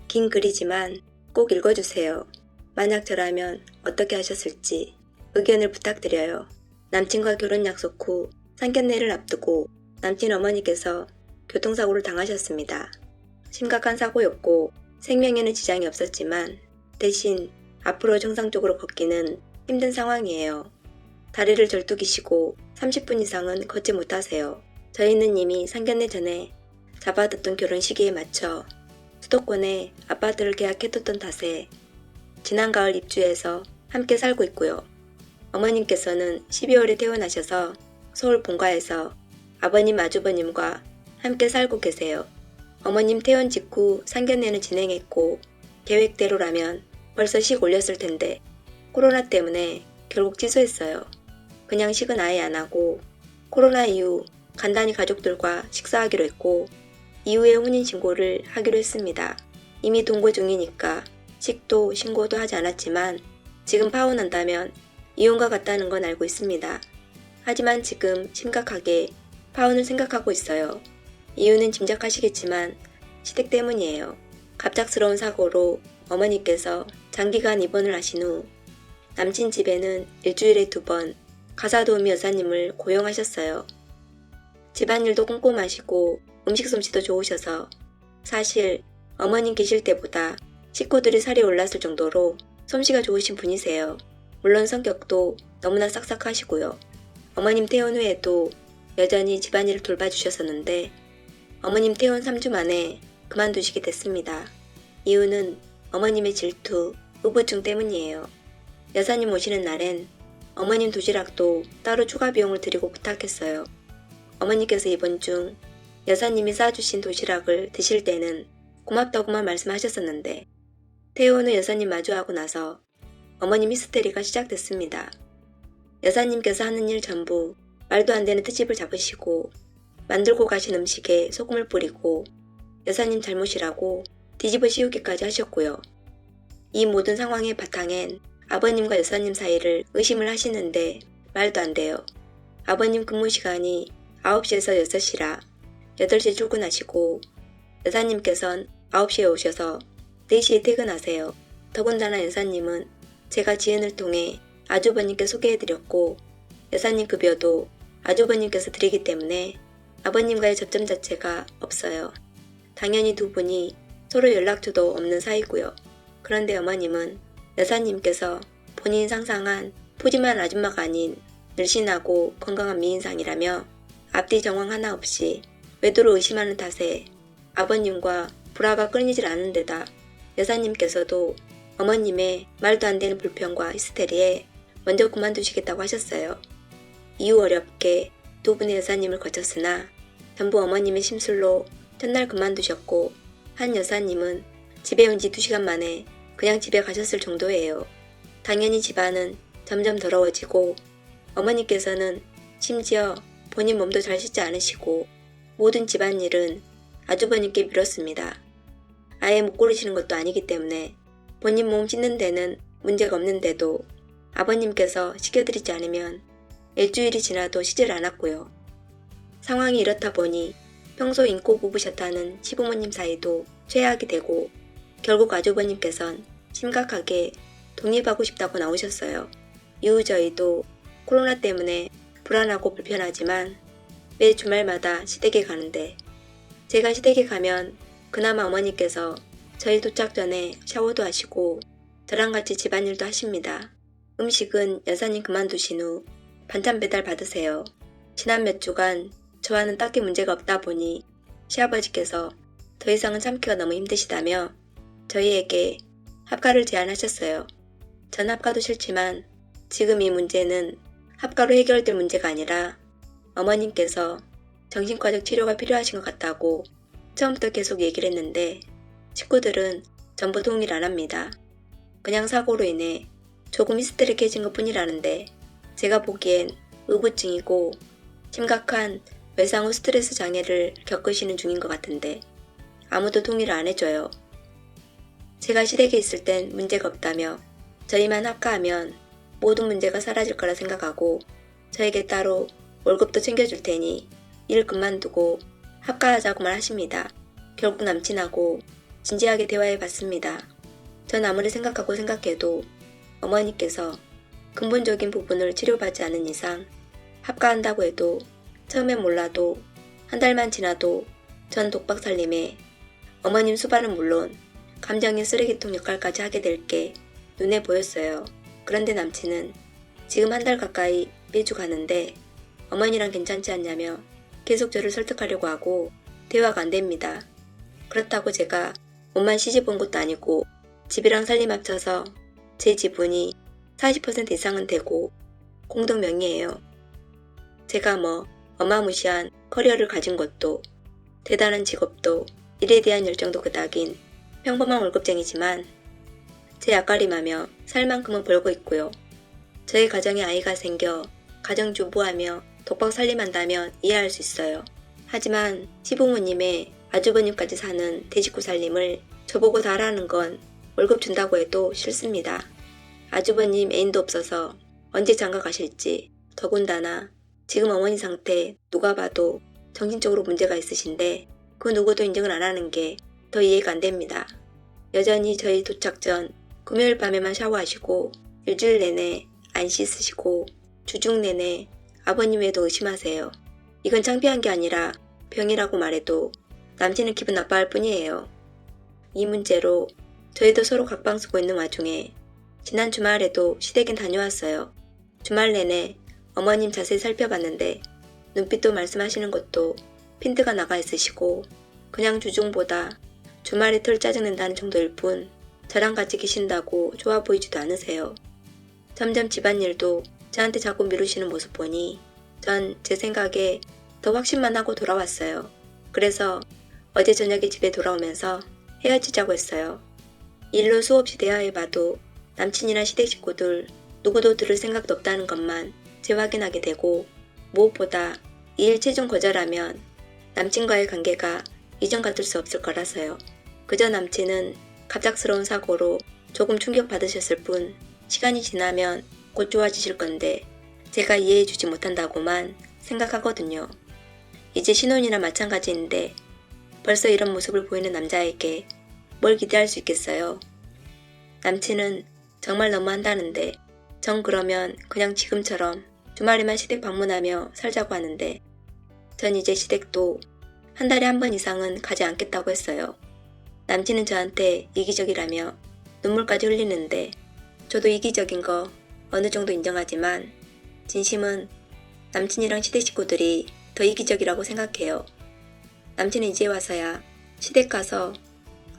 긴 글이지만 꼭 읽어주세요. 만약 저라면 어떻게 하셨을지 의견을 부탁드려요. 남친과 결혼 약속 후 상견례를 앞두고 남친 어머니께서 교통사고를 당하셨습니다. 심각한 사고였고 생명에는 지장이 없었지만 대신 앞으로 정상적으로 걷기는 힘든 상황이에요. 다리를 절뚝이시고 30분 이상은 걷지 못하세요. 저희는 이미 상견례 전에 잡아뒀던 결혼 시기에 맞춰 수도권에 아파트를 계약해뒀던 탓에 지난 가을 입주해서 함께 살고 있고요. 어머님께서는 12월에 퇴원하셔서 서울 본가에서 아버님 아주버님과 함께 살고 계세요. 어머님 퇴원 직후 상견례는 진행했고 계획대로라면 벌써 식 올렸을 텐데 코로나 때문에 결국 취소했어요. 그냥 식은 아예 안 하고 코로나 이후 간단히 가족들과 식사하기로 했고 이후에 혼인신고를 하기로 했습니다. 이미 동거 중이니까 식도 신고도 하지 않았지만 지금 파혼한다면 이혼과 같다는 건 알고 있습니다. 하지만 지금 심각하게 파혼을 생각하고 있어요. 이유는 짐작하시겠지만 시댁 때문이에요. 갑작스러운 사고로 어머니께서 장기간 입원을 하신 후 남친 집에는 일주일에 2번 가사도우미 여사님을 고용하셨어요. 집안일도 꼼꼼하시고 음식 솜씨도 좋으셔서 사실 어머님 계실 때보다 식구들이 살이 올랐을 정도로 솜씨가 좋으신 분이세요. 물론 성격도 너무나 싹싹하시고요. 어머님 퇴원 후에도 여전히 집안일을 돌봐주셨었는데 어머님 퇴원 3주 만에 그만두시게 됐습니다. 이유는 어머님의 질투, 우부증 때문이에요. 여사님 오시는 날엔 어머님 도시락도 따로 추가 비용을 드리고 부탁했어요. 어머니께서 이번 중 여사님이 싸주신 도시락을 드실 때는 고맙다고만 말씀하셨었는데 퇴원 후 여사님 마주하고 나서 어머님 히스테리가 시작됐습니다. 여사님께서 하는 일 전부 말도 안 되는 트집을 잡으시고 만들고 가신 음식에 소금을 뿌리고 여사님 잘못이라고 뒤집어 씌우기까지 하셨고요. 이 모든 상황의 바탕엔 아버님과 여사님 사이를 의심을 하시는데 말도 안 돼요. 아버님 근무 시간이 9시에서 6시라 8시에 출근하시고 여사님께선 9시에 오셔서 4시에 퇴근하세요. 더군다나 여사님은 제가 지은을 통해 아주버님께 소개해드렸고 여사님 급여도 아주버님께서 드리기 때문에 아버님과의 접점 자체가 없어요. 당연히 두 분이 서로 연락처도 없는 사이고요. 그런데 어머님은 여사님께서 본인이 상상한 푸짐한 아줌마가 아닌 늘씬하고 건강한 미인상이라며 앞뒤 정황 하나 없이 외도를 의심하는 탓에 아버님과 불화가 끊이질 않은 데다 여사님께서도 어머님의 말도 안 되는 불평과 히스테리에 먼저 그만두시겠다고 하셨어요. 이유 어렵게 두 분의 여사님을 거쳤으나 전부 어머님의 심술로 첫날 그만두셨고 한 여사님은 집에 온 지 2시간 만에 그냥 집에 가셨을 정도예요. 당연히 집안은 점점 더러워지고 어머니께서는 심지어 본인 몸도 잘 씻지 않으시고 모든 집안일은 아주버님께 미뤘습니다. 아예 못 고르시는 것도 아니기 때문에 본인 몸 씻는 데는 문제가 없는데도 아버님께서 시켜드리지 않으면 일주일이 지나도 쉬질 않았고요. 상황이 이렇다 보니 평소 인고 부부셨다는 시부모님 사이도 최악이 되고 결국 아주버님께선 심각하게 독립하고 싶다고 나오셨어요. 이후 저희도 코로나 때문에 불안하고 불편하지만 매 주말마다 시댁에 가는데 제가 시댁에 가면 그나마 어머니께서 저희 도착 전에 샤워도 하시고 저랑 같이 집안일도 하십니다. 음식은 여사님 그만두신 후 반찬 배달 받으세요. 지난 몇 주간 저와는 딱히 문제가 없다 보니 시아버지께서 더 이상은 참기가 너무 힘드시다며 저희에게 합가를 제안하셨어요. 전 합가도 싫지만 지금 이 문제는 합가로 해결될 문제가 아니라 어머님께서 정신과적 치료가 필요하신 것 같다고 처음부터 계속 얘기를 했는데 식구들은 전부 동의를 안 합니다. 그냥 사고로 인해 조금 히스테릭해진 것 뿐이라는데 제가 보기엔 의부증이고 심각한 외상 후 스트레스 장애를 겪으시는 중인 것 같은데 아무도 동의를 안 해줘요. 제가 시댁에 있을 땐 문제가 없다며 저희만 합가하면 모든 문제가 사라질 거라 생각하고 저에게 따로 월급도 챙겨줄 테니 일 그만두고 합가하자고만 하십니다. 결국 남친하고 진지하게 대화해 봤습니다. 전 아무리 생각하고 생각해도 어머니께서 근본적인 부분을 치료받지 않은 이상 합가한다고 해도 처음엔 몰라도 한 달만 지나도 전 독박살림에 어머님 수발은 물론 감정의 쓰레기통 역할까지 하게 될 게 눈에 보였어요. 그런데 남친은 지금 한 달 가까이 매주 가는데 어머니랑 괜찮지 않냐며 계속 저를 설득하려고 하고 대화가 안 됩니다. 그렇다고 제가 몸만 시집 온 것도 아니고 집이랑 살림 합쳐서 제 지분이 40% 이상은 되고 공동 명의예요. 제가 뭐 어마무시한 커리어를 가진 것도 대단한 직업도 일에 대한 열정도 그닥인 평범한 월급쟁이지만 제 앞가림하며 살 만큼은 벌고 있고요. 저희 가정에 아이가 생겨 가정주부하며 독박 살림한다면 이해할 수 있어요. 하지만 시부모님의 아주버님까지 사는 대식구 살림을 저보고 다 하라는 건 월급 준다고 해도 싫습니다. 아주버님 애인도 없어서 언제 장가 가실지, 더군다나 지금 어머니 상태 누가 봐도 정신적으로 문제가 있으신데 그 누구도 인정을 안 하는 게 더 이해가 안 됩니다. 여전히 저희 도착 전 금요일 밤에만 샤워하시고 일주일 내내 안 씻으시고 주중 내내 아버님 외에도 의심하세요. 이건 창피한 게 아니라 병이라고 말해도 남친은 기분 나빠할 뿐이에요. 이 문제로 저희도 서로 각방 쓰고 있는 와중에 지난 주말에도 시댁엔 다녀왔어요. 주말 내내 어머님 자세히 살펴봤는데 눈빛도 말씀하시는 것도 핀트가 나가 있으시고 그냥 주중보다 주말에 덜 짜증낸다는 정도일 뿐 저랑 같이 계신다고 좋아 보이지도 않으세요. 점점 집안일도 저한테 자꾸 미루시는 모습 보니 전 제 생각에 더 확신만 하고 돌아왔어요. 그래서 어제 저녁에 집에 돌아오면서 헤어지자고 했어요. 일로 수없이 대화해봐도 남친이나 시댁 식구들 누구도 들을 생각도 없다는 것만 재확인하게 되고 무엇보다 이 일 최종 거절하면 남친과의 관계가 이전 같을 수 없을 거라서요. 그저 남친은 갑작스러운 사고로 조금 충격받으셨을 뿐 시간이 지나면 곧 좋아지실 건데 제가 이해해주지 못한다고만 생각하거든요. 이제 신혼이나 마찬가지인데 벌써 이런 모습을 보이는 남자에게 뭘 기대할 수 있겠어요. 남친은 정말 너무한다는데 전 그러면 그냥 지금처럼 주말에만 시댁 방문하며 살자고 하는데 전 이제 시댁도 한 달에 한 번 이상은 가지 않겠다고 했어요. 남친은 저한테 이기적이라며 눈물까지 흘리는데 저도 이기적인 거 어느 정도 인정하지만 진심은 남친이랑 시댁 식구들이 더 이기적이라고 생각해요. 남친은 이제 와서야 시댁 가서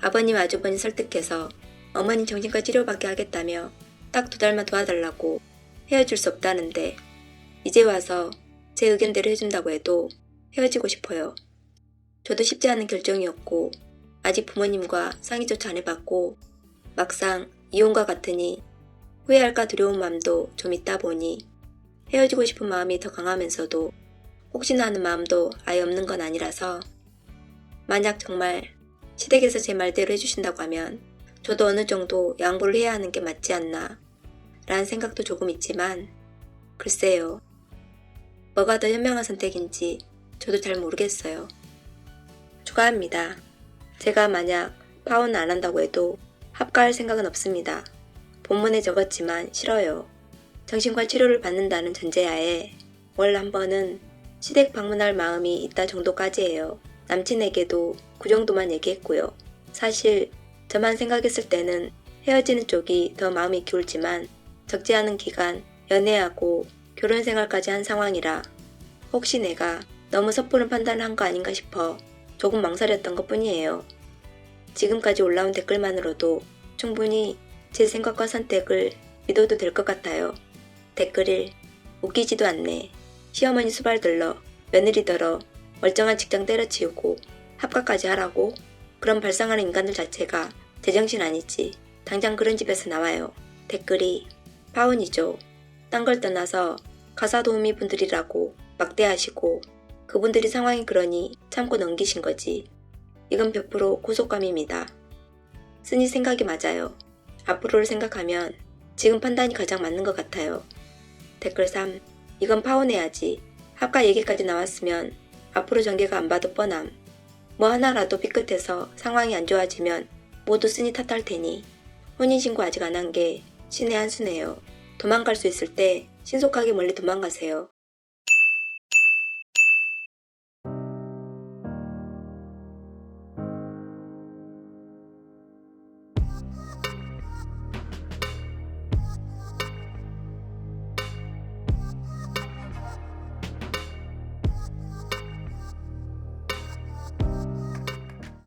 아버님 아주버니 설득해서 어머니 정신과 치료받게 하겠다며 딱 2달만 도와달라고 헤어질 수 없다는데 이제 와서 제 의견대로 해준다고 해도 헤어지고 싶어요. 저도 쉽지 않은 결정이었고 아직 부모님과 상의조차 안 해봤고 막상 이혼과 같으니 후회할까 두려운 마음도 좀 있다 보니 헤어지고 싶은 마음이 더 강하면서도 혹시나 하는 마음도 아예 없는 건 아니라서 만약 정말 시댁에서 제 말대로 해주신다고 하면 저도 어느 정도 양보를 해야 하는 게 맞지 않나 라는 생각도 조금 있지만 글쎄요. 뭐가 더 현명한 선택인지 저도 잘 모르겠어요. 추가합니다. 제가 만약 파혼을 안 한다고 해도 합가할 생각은 없습니다. 본문에 적었지만 싫어요. 정신과 치료를 받는다는 전제하에 월 한 번은 시댁 방문할 마음이 있다 정도까지예요. 남친에게도 그 정도만 얘기했고요. 사실 저만 생각했을 때는 헤어지는 쪽이 더 마음이 기울지만 적지 않은 기간 연애하고 결혼 생활까지 한 상황이라 혹시 내가 너무 섣부른 판단을 한 거 아닌가 싶어 조금 망설였던 것 뿐이에요. 지금까지 올라온 댓글만으로도 충분히 제 생각과 선택을 믿어도 될 것 같아요. 댓글 1. 웃기지도 않네. 시어머니 수발 들러 며느리더러 멀쩡한 직장 때려치우고 합가까지 하라고? 그런 발상하는 인간들 자체가 제정신 아니지. 당장 그런 집에서 나와요. 댓글 2. 파혼이죠. 딴 걸 떠나서 가사도우미 분들이라고 막대하시고 그분들이 상황이 그러니 참고 넘기신 거지. 이건 100% 고속감입니다. 쓰니 생각이 맞아요. 앞으로를 생각하면 지금 판단이 가장 맞는 것 같아요. 댓글 3. 이건 파혼해야지. 합가 얘기까지 나왔으면 앞으로 전개가 안 봐도 뻔함. 뭐 하나라도 삐끗해서 상황이 안 좋아지면 모두 쓴이 탓할 테니 혼인신고 아직 안 한 게 신의 한 수네요. 도망갈 수 있을 때 신속하게 멀리 도망가세요.